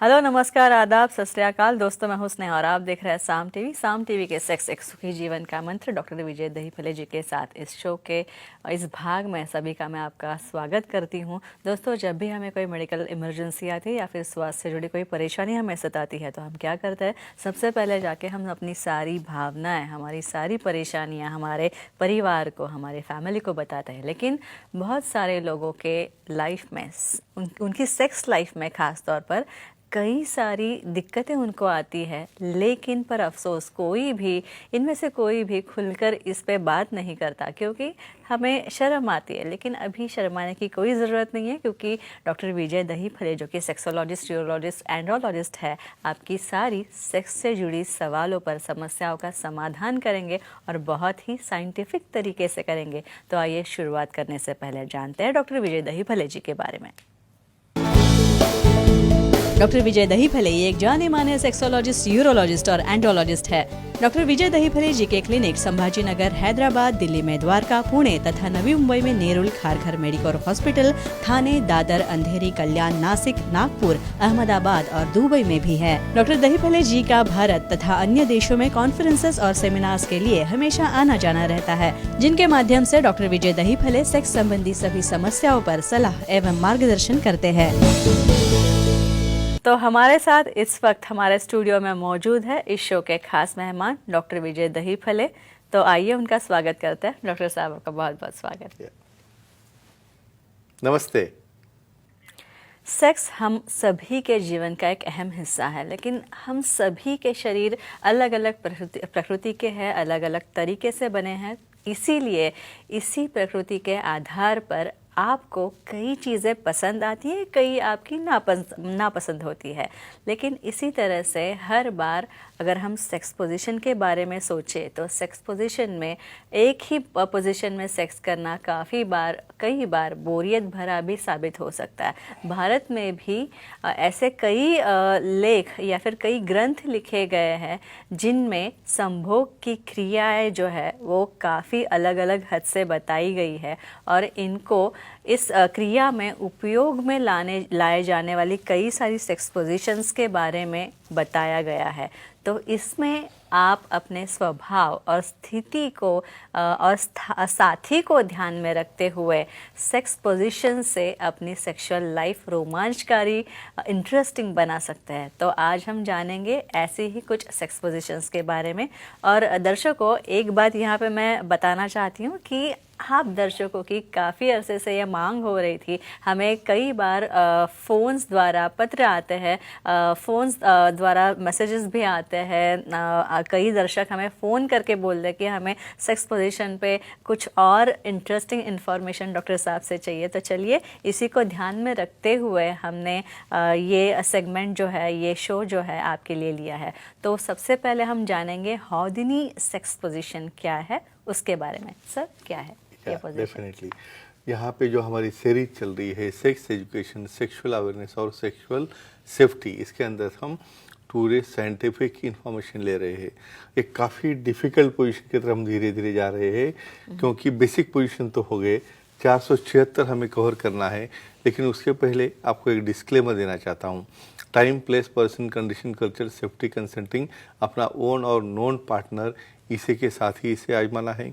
Hello, नमस्कार, आदाब, सत श्री अकाल। दोस्तों, मैं हूं स्नेहा और आप देख रहे हैं साम टीवी। साम टीवी के सेक्स एक सुखी जीवन का मंत्र डॉक्टर विजय दहीफले जी के साथ इस शो के इस भाग में सभी का मैं आपका स्वागत करती हूं। दोस्तों, जब भी हमें कोई मेडिकल इमरजेंसी आती है या फिर स्वास्थ्य से जुड़ी कोई परेशानी हमें सताती है तो हम क्या करते हैं, सबसे पहले जाके हम अपनी सारी भावनाएँ, हमारी सारी परेशानियाँ हमारे परिवार को, हमारे फैमिली को बताते हैं। लेकिन बहुत सारे लोगों के लाइफ में उनकी सेक्स लाइफ में ख़ास तौर पर कई सारी दिक्कतें उनको आती है, लेकिन पर अफसोस इनमें से कोई भी खुलकर इस पे बात नहीं करता, क्योंकि हमें शर्म आती है। लेकिन अभी शर्माने की कोई ज़रूरत नहीं है, क्योंकि डॉक्टर विजय दहीफले, जो कि सेक्सोलॉजिस्ट, यूरोलॉजिस्ट, एंड्रोलॉजिस्ट है, आपकी सारी सेक्स से जुड़ी सवालों पर, समस्याओं का समाधान करेंगे और बहुत ही साइंटिफिक तरीके से करेंगे। तो आइए शुरुआत करने से पहले जानते हैं डॉक्टर विजय दहीफले जी के बारे में। डॉक्टर विजय दहीफले ये एक जाने माने सेक्सोलॉजिस्ट, यूरोलॉजिस्ट और एंड्रोलॉजिस्ट है। डॉक्टर विजय दहीफले जी के क्लिनिक संभाजी नगर, हैदराबाद, दिल्ली में द्वारका, पुणे तथा नवी मुंबई में नेरुल, खारघर मेडिकोर हॉस्पिटल, थाने, दादर, अंधेरी, कल्याण, नासिक, नागपुर, अहमदाबाद और दुबई में भी है। डॉक्टर दहीफले जी का भारत तथा अन्य देशों में कॉन्फ्रेंसेस और सेमिनार्स के लिए हमेशा आना जाना रहता है, जिनके माध्यम से डॉक्टर विजय दहीफले सेक्स संबंधी सभी समस्याओं पर सलाह एवं मार्गदर्शन करते हैं। तो हमारे साथ इस वक्त हमारे स्टूडियो में मौजूद है इस शो के खास मेहमान डॉक्टर विजय दहीफले। तो आइए उनका स्वागत करते हैं। डॉक्टर साहब, आपका बहुत बहुत स्वागत। नमस्ते। सेक्स हम सभी के जीवन का एक अहम हिस्सा है, लेकिन हम सभी के शरीर अलग अलग प्रकृति के हैं, अलग अलग तरीके से बने हैं। इसीलिए इसी प्रकृति के आधार पर आपको कई चीज़ें पसंद आती हैं, कई आपकी नापसंद होती है। लेकिन इसी तरह से हर बार अगर हम सेक्स पोजीशन के बारे में सोचें तो सेक्स पोजीशन में एक ही पोजीशन में सेक्स करना कई बार बोरियत भरा भी साबित हो सकता है। भारत में भी ऐसे कई लेख या फिर कई ग्रंथ लिखे गए हैं जिनमें संभोग की क्रियाएं जो है वो काफ़ी अलग अलग हद से बताई गई है, और इनको इस क्रिया में उपयोग में लाए जाने वाली कई सारी सेक्स पोजीशंस के बारे में बताया गया है। तो इसमें आप अपने स्वभाव और स्थिति को और साथी को ध्यान में रखते हुए सेक्स पोजीशन से अपनी सेक्सुअल लाइफ रोमांचकारी, इंटरेस्टिंग बना सकते हैं। तो आज हम जानेंगे ऐसी ही कुछ सेक्स पोजीशंस के बारे में। और दर्शकों, एक बात यहाँ पे मैं बताना चाहती हूँ कि आप दर्शकों की काफ़ी अरसे से ये मांग हो रही थी। हमें कई बार फ़ोन्स द्वारा पत्र आते हैं, फ़ोन्स द्वारा मैसेजेस भी आते हैं। कई दर्शक हमें फ़ोन करके बोल रहे कि हमें सेक्स पोजीशन पे कुछ और इंटरेस्टिंग इन्फॉर्मेशन डॉक्टर साहब से चाहिए। तो चलिए, इसी को ध्यान में रखते हुए हमने ये सेगमेंट जो है, ये शो जो है आपके लिए लिया है। तो सबसे पहले हम जानेंगे हॉदिनी सेक्स पोजीशन क्या है, उसके बारे में। सर, क्या है ये पोजीशन? डेफिनेटली यहाँ पे जो हमारी सीरीज चल रही है सेक्स एजुकेशन, सेक्सुअल अवेयरनेस और सेक्सुअल सेफ्टी, इसके अंदर हम पूरे साइंटिफिक इंफॉर्मेशन ले रहे हैं। एक काफ़ी डिफ़िकल्ट पोजीशन की तरफ हम धीरे धीरे जा रहे हैं, क्योंकि बेसिक पोजीशन तो हो गए, 476 हमें कवर करना है। लेकिन उसके पहले आपको एक डिस्क्लेमर देना चाहता हूँ। Time, place, person, condition, culture, safety, consenting, अपना ओन और नॉन पार्टनर, इसी के साथ ही इसे आजमाना है।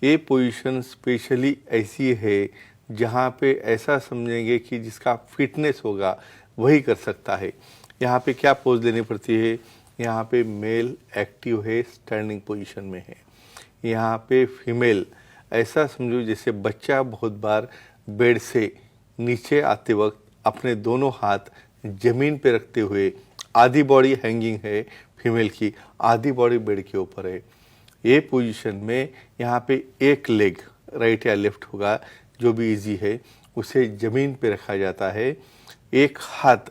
ये पोजीशन स्पेशली ऐसी है जहाँ पे ऐसा समझेंगे कि जिसका फिटनेस होगा वही कर सकता है। यहाँ पे क्या पोज लेनी पड़ती है? यहाँ पे मेल एक्टिव है, स्टैंडिंग पोजीशन में है। यहाँ पे फीमेल ऐसा समझो जैसे बच्चा बहुत बार बेड से नीचे आते वक्त अपने दोनों हाथ जमीन पे रखते हुए, आधी बॉडी हैंगिंग है फीमेल की, आधी बॉडी बेड के ऊपर है। ये पोजीशन में यहाँ पे एक लेग राइट या लेफ्ट होगा, जो भी इजी है, उसे ज़मीन पे रखा जाता है। एक हाथ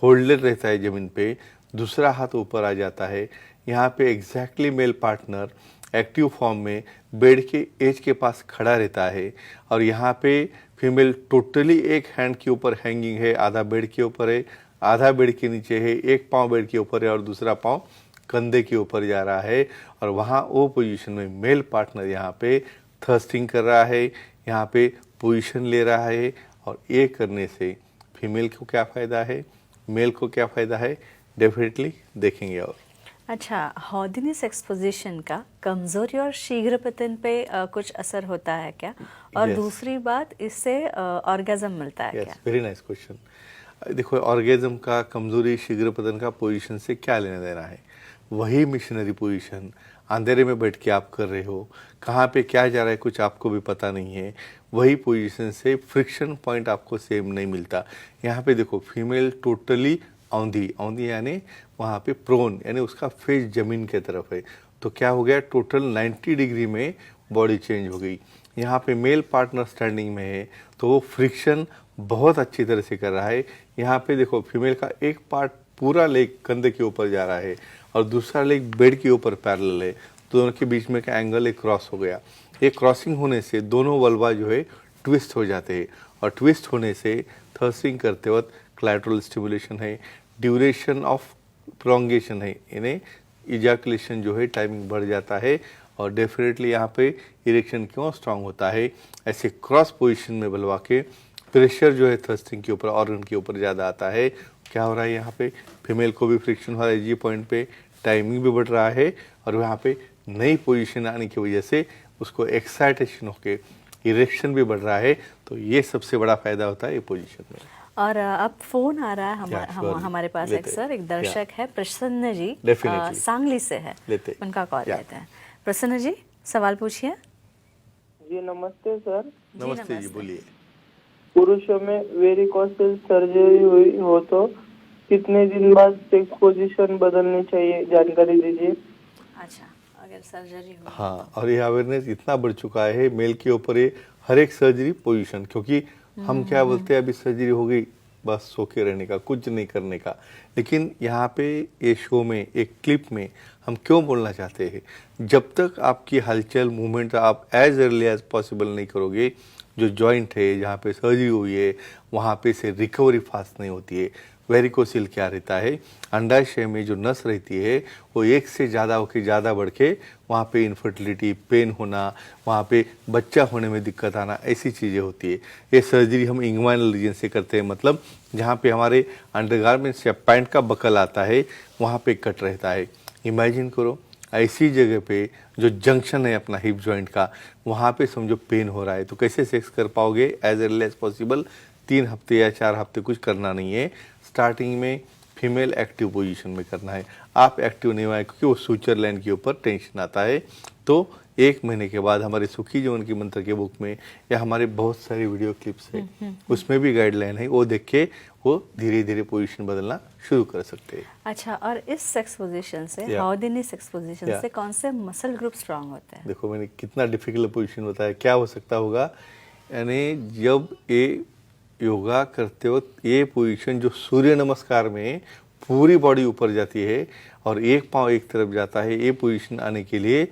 होल्डर रहता है ज़मीन पे, दूसरा हाथ ऊपर आ जाता है। यहाँ पे exactly male partner active form में बेड के एज के पास खड़ा रहता है, और यहाँ पे फीमेल टोटली एक हैंड के ऊपर हैंगिंग है, आधा बेड के ऊपर है, आधा बेड के नीचे है, एक पाँव बेड के ऊपर है और दूसरा पाँव कंधे के ऊपर जा रहा है। और वहाँ वो पोजीशन में मेल पार्टनर यहाँ पे थर्स्टिंग कर रहा है, यहाँ पे पोजीशन ले रहा है। और ये करने से फीमेल को क्या फ़ायदा है? मेल को क्या फ़ायदा है, डेफिनेटली देखेंगे। और अच्छा, हॉर्डिनिस एक्सपोजिशन का कमजोरी और शीघ्र पतन पे कुछ असर होता है क्या? और Yes. दूसरी बात, इससे ऑर्गेजम मिलता है क्या? Very nice question. देखो, ऑर्गेजम का, कमजोरी, शीघ्र पतन का पोजीशन से क्या लेना देना है? वही मिशनरी पोजीशन अंधेरे में बैठ के आप कर रहे हो, कहाँ पे क्या जा रहा है कुछ आपको भी पता नहीं है, वही पोजीशन से फ्रिक्शन पॉइंट आपको सेम नहीं मिलता। यहाँ पे देखो, फीमेल टोटली औंधी, औंधी यानी वहाँ पे प्रोन, यानी उसका फेस जमीन के तरफ है। तो क्या हो गया, टोटल 90 डिग्री में बॉडी चेंज हो गई। यहाँ पे मेल पार्टनर स्टैंडिंग में है तो वो फ्रिक्शन बहुत अच्छी तरह से कर रहा है। यहाँ पे देखो, फीमेल का एक पार्ट पूरा लेग कंधे के ऊपर जा रहा है और दूसरा लेग बेड के ऊपर पैरेलल है, तो दोनों के बीच में का एंगल एक क्रॉस हो गया। ये क्रॉसिंग होने से दोनों वल्वा जो है ट्विस्ट हो जाते हैं, और ट्विस्ट होने से थर्स्टिंग करते वक्त क्लैटरल स्टिमुलेशन है, ड्यूरेशन ऑफ प्रोंगेशन है, यानी इजैकुलेशन जो है टाइमिंग बढ़ जाता है, और डेफिनेटली यहाँ पे इरेक्शन क्यों स्ट्रांग होता है। ऐसे क्रॉस पोजीशन में बलवा के प्रेशर जो है थर्स्टिंग के ऊपर, ऑर्गन के ऊपर ज़्यादा आता है। क्या हो रहा है यहाँ पे, फीमेल को भी फ्रिक्शन हो रहा है जी पॉइंट पे, टाइमिंग भी बढ़ रहा है, और यहाँ पे नई पोजीशन आने की वजह से उसको एक्साइटेशन होके इरेक्शन भी बढ़ रहा है। तो ये सबसे बड़ा फायदा होता है ये पोजीशन में। और अब फोन आ रहा है surely. हमारे पास लेते एक सर, एक दर्शक है प्रसन्न जी, Definitely. सांगली से है, लेते। उनका कॉल Yeah. लेते हैं। प्रसन्न जी, सवाल पूछिए। जी नमस्ते सर। नमस्ते जी, बोलिए। पुरुषों में वेरिकोसिल सर्जरी हुई हो तो कितने दिन बाद सेक्स पोजीशन बदलनी चाहिए, जानकारी दीजिए। अच्छा, अगर सर्जरी हो, हाँ, और ये अवेयरनेस इतना बढ़ चुका है मेल के ऊपर, ये हर एक सर्जरी पोजीशन, क्योंकि हम क्या बोलते हैं, अभी सर्जरी हो गई बस सो के रहने का, कुछ नहीं करने का। लेकिन यहाँ पे ये शो में, एक क्लिप में हम क्यों बोलना चाहते हैं, जब तक आपकी हलचल मूवमेंट आप एज अर्ली एज पॉसिबल नहीं करोगे, जो जॉइंट है जहाँ पे सर्जरी हुई है वहाँ पे से रिकवरी फास्ट नहीं होती है। वेरिकोसिल क्या रहता है, अंडाशय में जो नस रहती है वो एक से ज़्यादा होकर ज़्यादा बढ़ के वहाँ पे इनफर्टिलिटी, पेन होना, वहाँ पे बच्चा होने में दिक्कत आना, ऐसी चीज़ें होती है। ये सर्जरी हम इंग्वाइनल रीजन से करते हैं, मतलब जहाँ पे हमारे अंडरगारमेंट्स या पैंट का बकल आता है वहाँ पे कट रहता है। इमेजिन करो, ऐसी जगह पे जो जंक्शन है अपना हिप जॉइंट का, वहाँ पे समझो पेन हो रहा है, तो कैसे सेक्स कर पाओगे एज अर्ली एज पॉसिबल? 3 हफ्ते या 4 हफ्ते कुछ करना नहीं है। स्टार्टिंग में फीमेल एक्टिव पोजीशन में करना है। आप एक्टिव नहीं हुआ है क्योंकि वो स्विट्जरलैंड के ऊपर टेंशन आता है। तो 1 महीने के बाद हमारे सुखी जीवन की मंत्र के बुक में या हमारे बहुत सारे वीडियो क्लिप्स है, उसमें भी गाइडलाइन है, वो देख के वो धीरे धीरे पोजीशन बदलना शुरू कर सकते हैं। अच्छा, और इस सेक्स पोजीशन से, Yeah. हॉर्डिनिस सेक्स पोजीशन Yeah. से कौन से मसल ग्रुप स्ट्रांग होते हैं? देखो, मैंने कितना डिफिकल्ट पोजीशन बताया। क्या हो सकता होगा, यानी जब ये योगा करते वक्त ये पोजीशन जो सूर्य नमस्कार में पूरी बॉडी ऊपर जाती है और एक पाँव एक तरफ जाता है, ये पोजीशन आने के लिए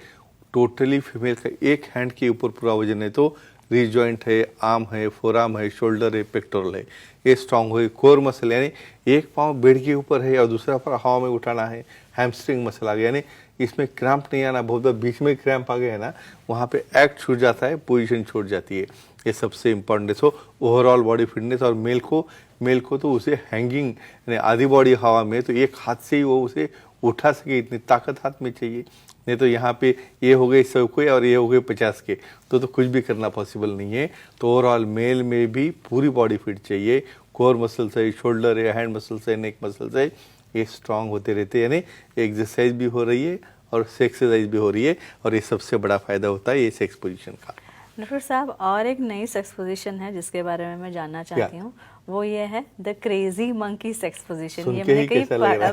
टोटली फीमेल का एक हैंड के ऊपर पूरा वजन है, तो रिस्ट जॉइंट है, आर्म है, फोरआर्म है, शोल्डर है, पेक्टोरल है, ये स्ट्रांग है। कोर मसल यानी एक पाँव बेड के ऊपर है और दूसरा पाँव हवा में उठाना है, हैमस्ट्रिंग मसल आ गया, यानी इसमें क्रैम्प नहीं आना। बहुत बार बीच में क्रैम्प आ गया है ना, वहाँ पे एक्ट छूट जाता है, पोजीशन छूट जाती है। ये सबसे इम्पोर्टेंट है। सो ओवरऑल बॉडी फिटनेस, और मेल को तो उसे हैंगिंग यानी आधी बॉडी हवा में, तो एक हाथ से ही वो उसे उठा सके, इतनी ताकत हाथ में चाहिए। नहीं तो यहाँ पे ये हो गए 100 के और ये हो गए 50 के, तो कुछ भी करना पॉसिबल नहीं है। तो ओवरऑल मेल में भी पूरी बॉडी फिट चाहिए, कोर मसल्स है, शोल्डर है, हैंड मसल्स है, नेक मसल्स है, ये स्ट्रांग होते रहते हैं, यानी एक्सरसाइज भी हो रही है और सेक्सरसाइज भी हो रही है, और ये सबसे बड़ा फायदा होता है ये सेक्स पोजीशन का। डॉक्टर साहब, और एक नई सेक्स पोजीशन है जिसके बारे में मैं जानना चाहती हूँ, वो ये है the crazy monkey sex position. ये मैंने कहीं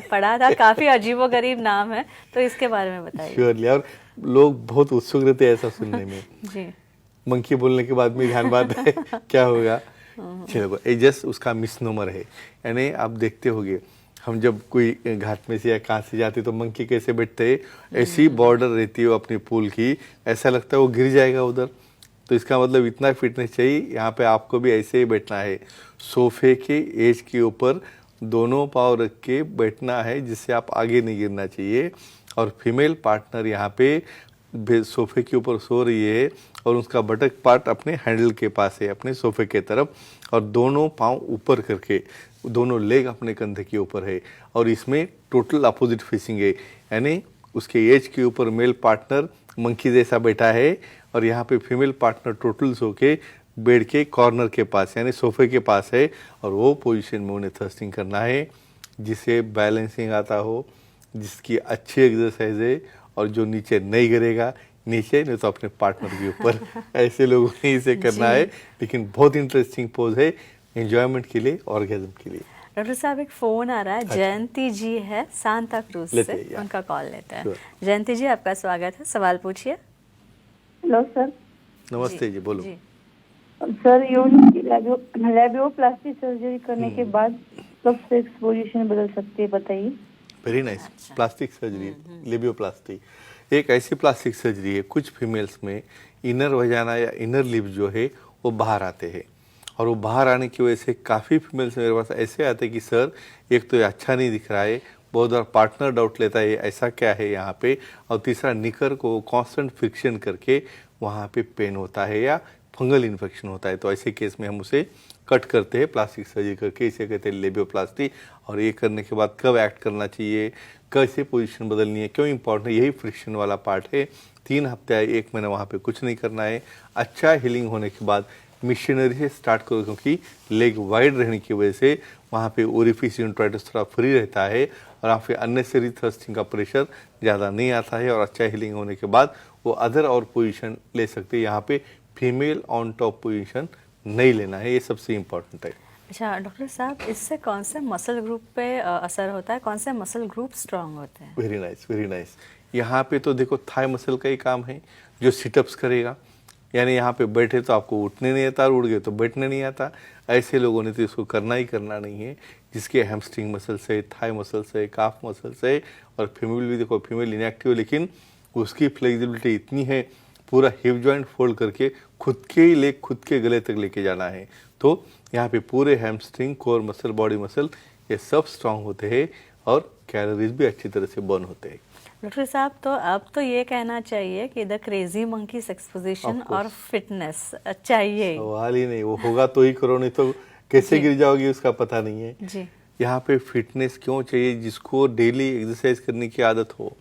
पढ़ा था, काफी अजीबोगरीब नाम है, तो इसके बारे में बताइए। श्योरली, और लोग बहुत उत्सुक रहते हैं ऐसा सुनने में। जी, मंकी बोलने के बाद में ध्यान बात है क्या होगा। चलो, ये जस्ट उसका मिसनोमर है, यानी आप देखते होंगे हम जब कोई घाट में से या कहाँ से जाते तो मंकी कैसे बैठते हैं, ऐसी बॉर्डर रहती है वो अपनी पूल की, ऐसा लगता है वो गिर जाएगा उधर। तो इसका मतलब इतना फिटनेस चाहिए। यहाँ पे आपको भी ऐसे ही बैठना है, सोफे के एज के ऊपर दोनों पाँव रख के बैठना है, जिससे आप आगे नहीं गिरना चाहिए। और फीमेल पार्टनर यहाँ पे सोफे के ऊपर सो रही है और उसका बटक पार्ट अपने हैंडल के पास है, अपने सोफे के तरफ, और दोनों पाँव ऊपर करके दोनों लेग अपने कंधे के ऊपर है। और इसमें टोटल अपोजिट फेसिंग है, यानी उसके एज के ऊपर मेल पार्टनर मंकी जैसा बैठा है और यहाँ पे फीमेल पार्टनर टोटल सो के बेड के कॉर्नर के पास यानी सोफे के पास है। और वो पोजीशन में उन्हें थ्रस्टिंग करना है जिसे बैलेंसिंग आता हो, जिसकी अच्छी एक्सरसाइज है और जो नीचे नहीं गिरेगा, नीचे नहीं तो अपने पार्टनर के ऊपर। ऐसे लोगों ने इसे करना है, लेकिन बहुत इंटरेस्टिंग पोज है एंजॉयमेंट के लिए, ऑर्गेज्म के लिए। डॉक्टर साहब एक फोन आ रहा है, जयंती जी है सांता क्रूज से, उनका कॉल लेते हैं। जयंती जी आपका स्वागत है, सवाल पूछिए। Hello sir. नमस्ते जी, बोलो। सर लेबियोप्लास्टी सर्जरी करने के बाद कब सेक्स पोजीशन बदल सकती है, बताइए। Very nice. प्लास्टिक सर्जरी, लेबियोप्लास्टी एक ऐसी प्लास्टिक सर्जरी है, कुछ फीमेल्स में इनर वजाना या इनर लिप जो है वो बाहर आते हैं, और वो बाहर आने की वजह से काफ़ी फीमेल्स मेरे पास ऐसे आते हैं कि सर एक तो ये अच्छा नहीं दिख रहा है, बहुत बार पार्टनर डाउट लेता है ऐसा क्या है यहाँ पे, और तीसरा निकर को कांस्टेंट फ्रिक्शन करके वहाँ पे पेन होता है या फंगल इन्फेक्शन होता है। तो ऐसे केस में हम उसे कट करते हैं प्लास्टिक सर्जरी करके, इसे कहते हैं लेबियोप्लास्टी। और ये करने के बाद कब एक्ट करना चाहिए, कैसे पोजीशन बदलनी है, क्यों इंपॉर्टेंट है, यही फ्रिक्शन वाला पार्ट है। 3 हफ्ते या 1 महीना वहाँ पे कुछ नहीं करना है। अच्छा हीलिंग होने के बाद मिशनरी से स्टार्ट करो, क्योंकि लेग वाइड रहने की वजह से वहाँ पे ओरिफिस इंट्राइटिस थोड़ा फ्री रहता है और वहाँ पे अननेसेसरी थ्रस्टिंग का प्रेशर ज़्यादा नहीं आता है। और अच्छा हीलिंग होने के बाद वो अदर और पोजीशन ले सकते हैं। यहाँ पे फीमेल ऑन टॉप पोजीशन नहीं लेना है, ये सबसे इम्पोर्टेंट है। अच्छा डॉक्टर साहब, इससे कौन से मसल ग्रुप पे असर होता है, कौन से मसल ग्रुप स्ट्रांग होते हैं? Very nice, very nice. यहाँ पे तो देखो थाई मसल का ही काम है जो सिटअप्स करेगा, यानी यहाँ पे बैठे तो आपको उठने नहीं आता और उड़ गए तो बैठने नहीं आता। ऐसे लोगों ने तो इसको करना ही करना नहीं है, जिसके हैमस्ट्रिंग मसल्स है, थाई मसल्स है, काफ मसल्स है। और फीमेल भी देखो, फीमेल इनएक्टिव लेकिन उसकी फ्लेक्सिबिलिटी इतनी है, पूरा हिप जॉइंट फोल्ड करके खुद के ही लेग खुद के गले तक लेके जाना है। तो यहाँ पे पूरे hamstring, core muscle, body muscle ये सब स्ट्रांग होते हैं और कैलोरीज भी अच्छी तरह से बर्न होते हैं। डॉक्टर साहब, तो अब तो ये कहना चाहिए कि the crazy monkey sex position और फिटनेस चाहिए। सवाल ही नहीं, वो होगा तो ही करो, नहीं तो कैसे गिर जाओगी उसका पता नहीं है जी। यहाँ पे फिटनेस क्यों चाहिए? जिसको डेली एक्सरसाइज करने की आदत हो,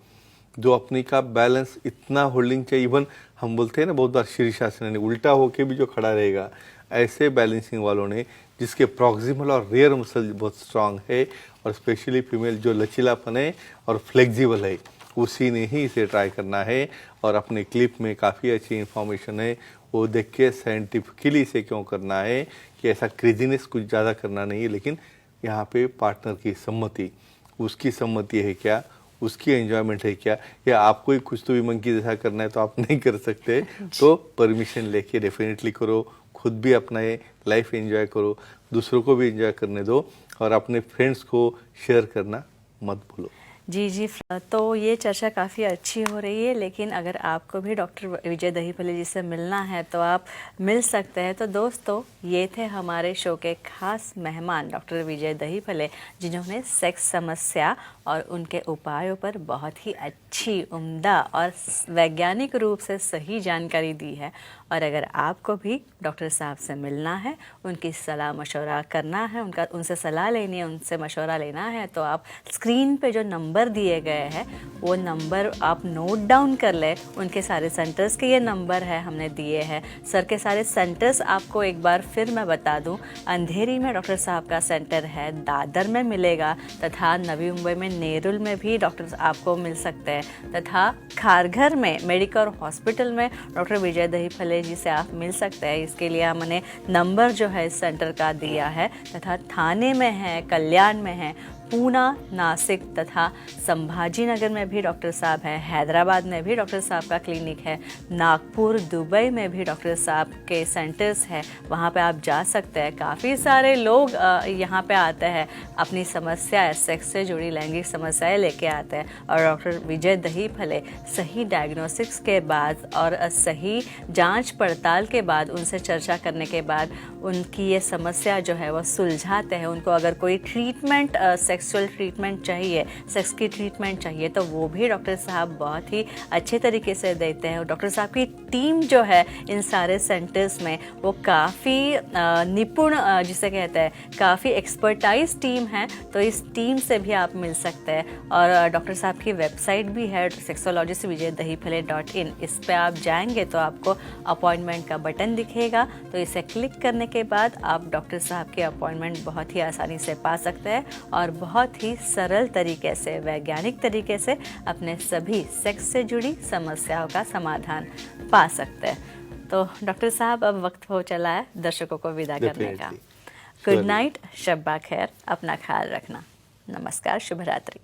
जो अपनी का बैलेंस इतना होल्डिंग चाहिए, इवन हम बोलते हैं ना बहुत बार शीर्षासन, यानी उल्टा होके भी जो खड़ा रहेगा, ऐसे बैलेंसिंग वालों ने जिसके प्रॉक्सिमल और रेयर मसल बहुत स्ट्रांग है, और स्पेशली फीमेल जो लचीलापन है और फ्लेक्सिबल है, उसी ने ही इसे ट्राई करना है। और अपने क्लिप में काफ़ी अच्छी इन्फॉर्मेशन है, वो देख के साइंटिफिकली इसे क्यों करना है कि ऐसा क्रेजीनेस कुछ ज़्यादा करना नहीं है, लेकिन यहाँ पे पार्टनर की सम्मति, उसकी सम्मति है क्या, उसकी एंजॉयमेंट है क्या, या आपको ही कुछ तो भी मंकी जैसा करना है तो आप नहीं कर सकते, तो परमिशन लेके डेफिनेटली करो, खुद भी अपना ये लाइफ एंजॉय करो, दूसरों को भी एंजॉय करने दो, और अपने फ्रेंड्स को शेयर करना मत भूलो। जी जी, तो ये चर्चा काफ़ी अच्छी हो रही है, लेकिन अगर आपको भी डॉक्टर विजय दहीफले जी से मिलना है तो आप मिल सकते हैं। तो दोस्तों, ये थे हमारे शो के खास मेहमान डॉक्टर विजय दहीफले, जिन्होंने सेक्स समस्या और उनके उपायों पर बहुत ही अच्छी, उम्दा और वैज्ञानिक रूप से सही जानकारी दी है। और अगर आपको भी डॉक्टर साहब से मिलना है, उनकी सलाह मशवरा करना है, उनसे सलाह लेनी है, उनसे मशवरा लेना है, तो आप स्क्रीन पे जो नंबर दिए गए हैं वो नंबर आप नोट डाउन कर लें। उनके सारे सेंटर्स के ये नंबर है हमने दिए हैं। सर के सारे सेंटर्स आपको एक बार फिर मैं बता दूं, अंधेरी में डॉक्टर साहब का सेंटर है, दादर में मिलेगा, तथा नवी मुंबई में नेरुल में भी डॉक्टर आपको मिल सकते हैं, तथा खारघर में मेडिकल हॉस्पिटल में डॉक्टर विजय दहीफले जी से आप मिल सकते हैं। इसके लिए हमने नंबर जो है इस सेंटर का दिया है, तथा थाने में है, कल्याण में है, पूना, नासिक तथा संभाजी नगर में भी डॉक्टर साहब हैं, हैदराबाद में भी डॉक्टर साहब का क्लिनिक है, नागपुर, दुबई में भी डॉक्टर साहब के सेंटर्स हैं, वहाँ पे आप जा सकते हैं। काफ़ी सारे लोग यहाँ पे आते हैं, अपनी समस्या, सेक्स से जुड़ी लैंगिक समस्याएं लेके आते हैं, और डॉक्टर विजय दहीफले सही डायग्नोस्टिक्स के बाद और सही जांच पड़ताल के बाद, उनसे चर्चा करने के बाद उनकी ये समस्या जो है वो सुलझाते हैं। उनको अगर कोई ट्रीटमेंट सेक्स सेक्सुअल ट्रीटमेंट चाहिए, सेक्स की ट्रीटमेंट चाहिए, तो वो भी डॉक्टर साहब बहुत ही अच्छे तरीके से देते हैं। और डॉक्टर साहब की टीम जो है इन सारे सेंटर्स में वो काफ़ी निपुण जिसे कहते हैं काफ़ी एक्सपर्टाइज टीम है, तो इस टीम से भी आप मिल सकते हैं। और डॉक्टर साहब की वेबसाइट भी है सेक्सोलॉजिस्ट विजय दहीफले.in। इस पे आप जाएंगे तो आपको अपॉइंटमेंट का बटन दिखेगा, तो इसे क्लिक करने के बाद आप डॉक्टर साहब के अपॉइंटमेंट बहुत ही आसानी से पा सकते हैं और बहुत ही सरल तरीके से, वैज्ञानिक तरीके से अपने सभी सेक्स से जुड़ी समस्याओं का समाधान पा सकते हैं। तो डॉक्टर साहब अब वक्त हो चला है दर्शकों को विदा करने का। Definitely. गुड नाइट, शब्बा खैर, अपना ख्याल रखना। नमस्कार, शुभ रात्रि।